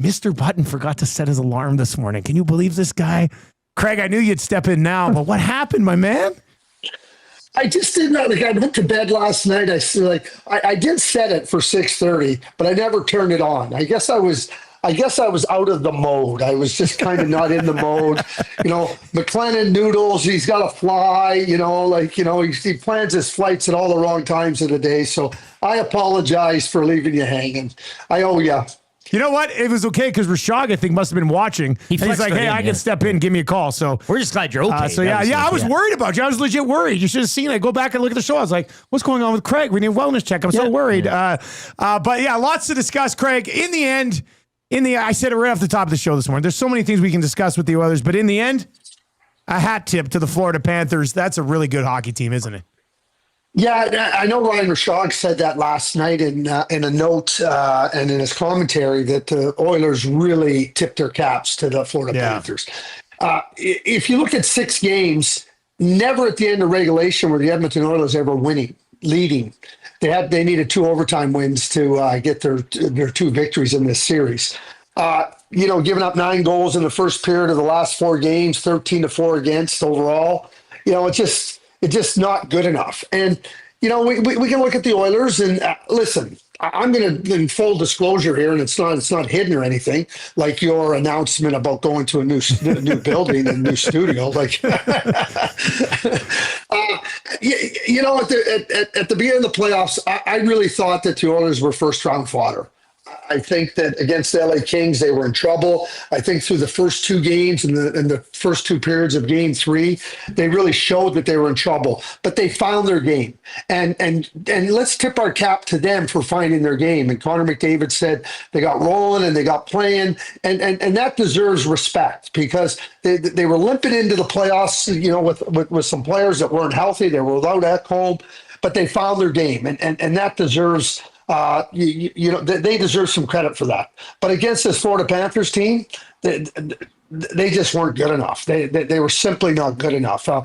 Mr. Button forgot to set his alarm this morning. Can you believe this guy? Craig, I knew you'd step in now, but what happened, my man? I just did not. Like, I went to bed last night. I did set it for 6:30, but I never turned it on. I guess I was out of the mode. I was just kind of not in the mode. McLennan noodles. He's got to fly. He plans his flights at all the wrong times of the day. So I apologize for leaving you hanging. I owe you. You know what? It was okay because Rashog, I think, must have been watching. He's like, hey, I can step in. Give me a call. So we're just glad you're okay. I was worried about you. I was legit worried. You should have seen it. Go back and look at the show. I was like, what's going on with Craig? We need a wellness check. I'm so worried. Yeah. But yeah, lots to discuss, Craig. In the end, I said it right off the top of the show this morning. There's so many things we can discuss with the Oilers, but in the end, a hat tip to the Florida Panthers. That's a really good hockey team, isn't it? Yeah, I know Ryan Rashog said that last night in a note and in his commentary that the Oilers really tipped their caps to the Florida Panthers. If you look at 6 games, never at the end of regulation were the Edmonton Oilers ever leading. They needed 2 overtime wins to get their 2 victories in this series. Giving up 9 goals in the first period of the last 4 games, 13-4 against overall. It's just not good enough. And, we can look at the Oilers and listen, I'm going to, in full disclosure here, and it's not hidden or anything, like your announcement about going to a new building and new studio. Like, at the beginning of the playoffs, I really thought that the Oilers were first-round fodder. I think that against the LA Kings, they were in trouble. I think through the first 2 games and the first 2 periods of Game 3, they really showed that they were in trouble. But they found their game, and let's tip our cap to them for finding their game. And Connor McDavid said they got rolling and they got playing, and that deserves respect because they were limping into the playoffs, with some players that weren't healthy. They were without Ekholm, but they found their game, and that deserves. They deserve some credit for that. But against this Florida Panthers team, they just weren't good enough. They were simply not good enough. The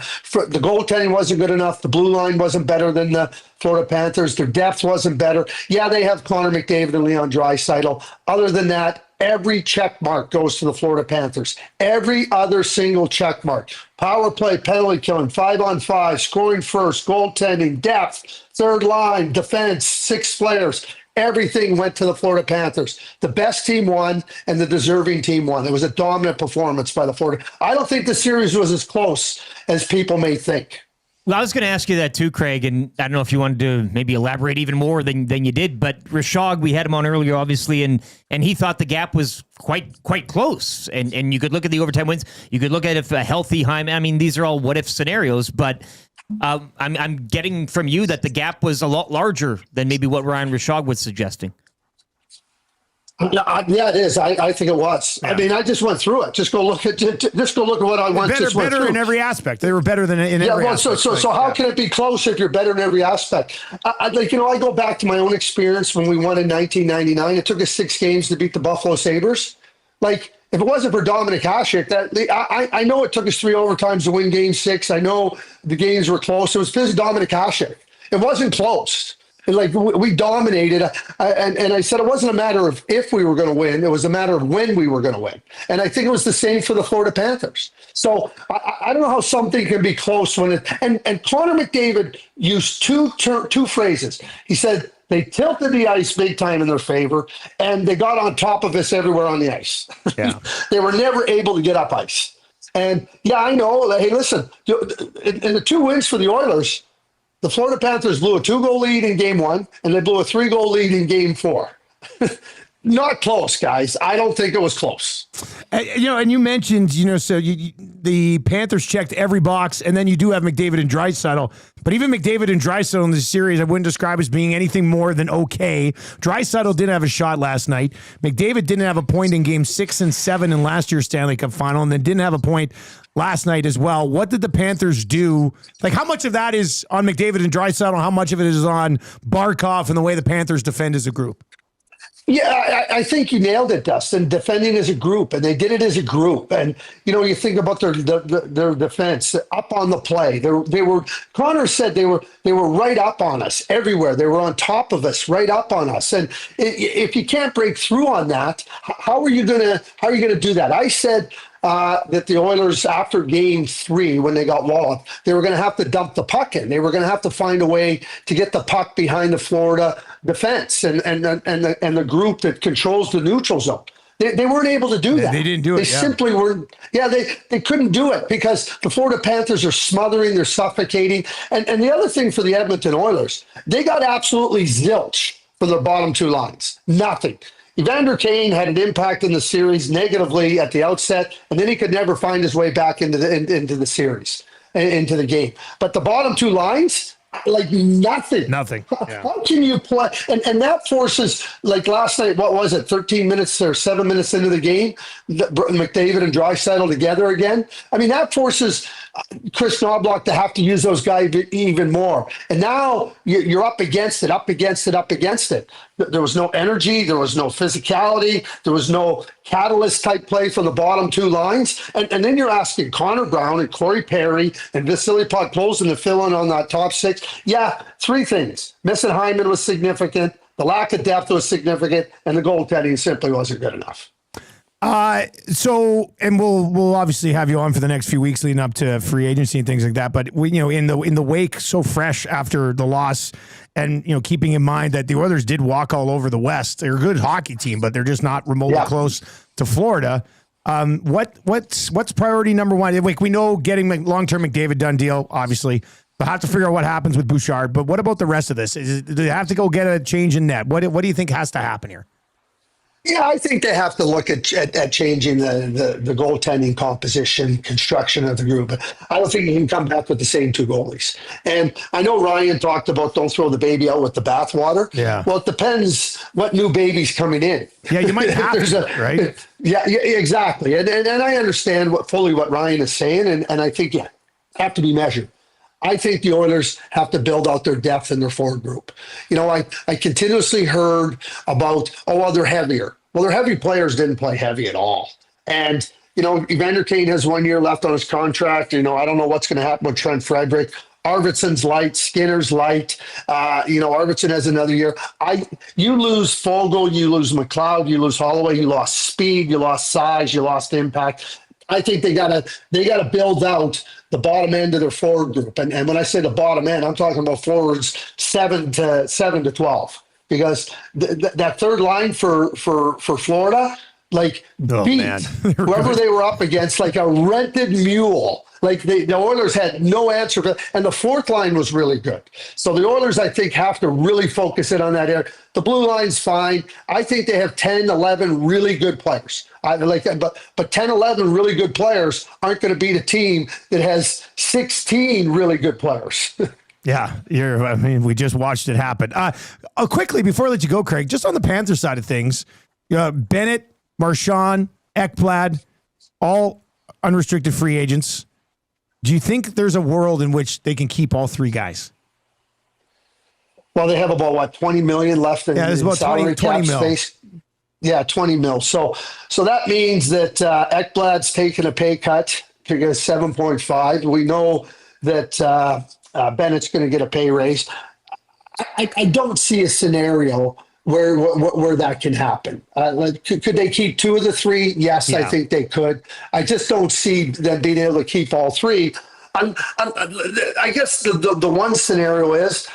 goaltending wasn't good enough. The blue line wasn't better than the Florida Panthers. Their depth wasn't better. Yeah, they have Connor McDavid and Leon Draisaitl. Other than that, every check mark goes to the Florida Panthers. Every other single check mark. Power play, penalty killing, 5-on-5, scoring first, goaltending, depth, third line, defense, 6 players. Everything went to the Florida Panthers. The best team won, and the deserving team won. It was a dominant performance by the Florida. I don't think the series was as close as people may think. Well, I was going to ask you that too, Craig, and I don't know if you wanted to maybe elaborate even more than you did, but Rashog, we had him on earlier, obviously, and he thought the gap was quite close, and you could look at the overtime wins, you could look at if a healthy Hyman, I mean, these are all what-if scenarios, but I'm getting from you that the gap was a lot larger than maybe what Ryan Rashog was suggesting. Yeah, it is. I think it was. Yeah. I mean, I just went through it. Just go look at what I went through. Better in every aspect. They were better than in every aspect. So how can it be close if you're better in every aspect? I go back to my own experience when we won in 1999. It took us 6 games to beat the Buffalo Sabres. Like, if it wasn't for Dominic Hasek, I know it took us 3 overtimes to win Game 6. I know the games were close. It was because of Dominic Hasek. It wasn't close. Like, we dominated, and I said it wasn't a matter of if we were going to win, it was a matter of when we were going to win. And I think it was the same for the Florida Panthers. So I don't know how something can be close when it, and Connor McDavid used two phrases. He said they tilted the ice big time in their favor, and they got on top of us everywhere on the ice. Yeah. They were never able to get up ice. And yeah, I know. Hey, listen, in the 2 wins for the Oilers, the Florida Panthers blew a 2-goal lead in Game 1, and they blew a 3-goal lead in Game 4. Not close, guys. I don't think it was close. And you mentioned, the Panthers checked every box, and then you do have McDavid and Draisaitl. But even McDavid and Draisaitl in this series, I wouldn't describe as being anything more than okay. Draisaitl didn't have a shot last night. McDavid didn't have a point in Game 6 and 7 in last year's Stanley Cup final, and then didn't have a point last night as well. What did the Panthers do? Like, how much of that is on McDavid and Draisaitl? How much of it is on Barkov and the way the Panthers defend as a group? Yeah, I think you nailed it, Dustin. Defending as a group, and they did it as a group. And you think about their defense up on the play. They were. Connor said they were right up on us everywhere. They were on top of us, right up on us. And if you can't break through on that, how are you gonna do that? I said that the Oilers, after Game 3, when they got walloped, they were going to have to dump the puck in. They were going to have to find a way to get the puck behind the Florida defense and the group that controls the neutral zone. They weren't able to do that. They didn't do it. They simply weren't. Yeah, they couldn't do it because the Florida Panthers are smothering, they're suffocating. And the other thing for the Edmonton Oilers, they got absolutely zilch for their bottom two lines. Nothing. Evander Kane had an impact in the series negatively at the outset, and then he could never find his way back into the series, into the game. But the bottom two lines, like nothing. Nothing. Yeah. How can you play? And that forces, like last night, what was it, 13 minutes or 7 minutes into the game, McDavid and Draisaitl together again? I mean, that forces Chris Knobloch to have to use those guys even more. And now you're up against it. There was no energy. There was no physicality. There was no catalyst type play from the bottom two lines. And then you're asking Connor Brown and Corey Perry and Vasily Podkolzin to fill in on that top six. Yeah, three things. Missing Hyman was significant. The lack of depth was significant. And the goaltending simply wasn't good enough. And we'll obviously have you on for the next few weeks leading up to free agency and things like that. But we, in the wake, so fresh after the loss, and keeping in mind that the Oilers did walk all over the West. They're a good hockey team, but they're just not remotely close to Florida. What's priority number one? Like, we know getting long-term McDavid done deal, obviously. They'll have to figure out what happens with Bouchard. But what about the rest of this? Do they have to go get a change in net? What do you think has to happen here? Yeah, I think they have to look at changing the goaltending composition, construction of the group. But I don't think you can come back with the same two goalies. And I know Ryan talked about don't throw the baby out with the bathwater. Yeah. Well, it depends what new baby's coming in. Yeah, you might have to, right? Yeah, exactly. And I understand fully what Ryan is saying. And I think, have to be measured. I think the Oilers have to build out their depth in their forward group. I continuously heard about, they're heavier. Well, their heavy players didn't play heavy at all. And, Evander Kane has 1 year left on his contract. I don't know what's going to happen with Trent Frederick. Arvidsson's light, Skinner's light. Arvidsson has another year. You lose Fogle, you lose McLeod, you lose Holloway, you lost speed, you lost size, you lost impact. I think they gotta build out the bottom end of their forward group. And when I say the bottom end, I'm talking about forwards 7 to 12. Because that third line for Florida, beat whoever they were up against like a rented mule. Like the Oilers had no answer for that. And the fourth line was really good. So the Oilers, I think, have to really focus in on that area. The blue line's fine. I think they have 10, 11 really good players. But 10, 11 really good players aren't going to beat a team that has 16 really good players. Yeah, we just watched it happen. Quickly, before I let you go, Craig, just on the Panthers side of things, Bennett, Marchand, Ekblad, all unrestricted free agents. Do you think there's a world in which they can keep all three guys? Well, they have about, $20 million left in about salary 20 cap space. Yeah, 20 mil. So that means that Ekblad's taking a pay cut to get 7.5. We know that Bennett's going to get a pay raise. I don't see a scenario where that can happen. Could they keep two of the three? Yes, yeah. I think they could. I just don't see them being able to keep all three. I guess the one scenario is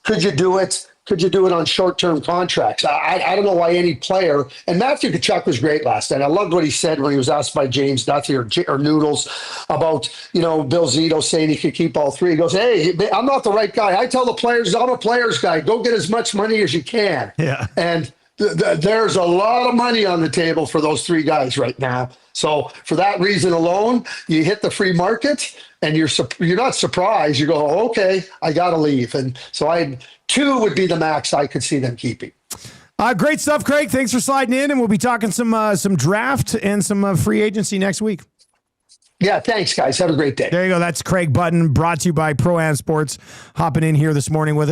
could you do it? Could you do it on short-term contracts? I don't know why any player, and Matthew Tkachuk was great last night. I loved what he said when he was asked by James Duthie or Noodles about, Bill Zito saying he could keep all three. He goes, hey, I'm not the right guy. I tell the players, I'm a players guy. Go get as much money as you can. Yeah. And there's a lot of money on the table for those three guys right now. So for that reason alone, you hit the free market and you're not surprised. You go, okay, I got to leave. And so two would be the max I could see them keeping. Great stuff, Craig. Thanks for sliding in, and we'll be talking some draft and some free agency next week. Yeah, thanks, guys. Have a great day. There you go. That's Craig Button, brought to you by Pro-Am Sports, hopping in here this morning with us.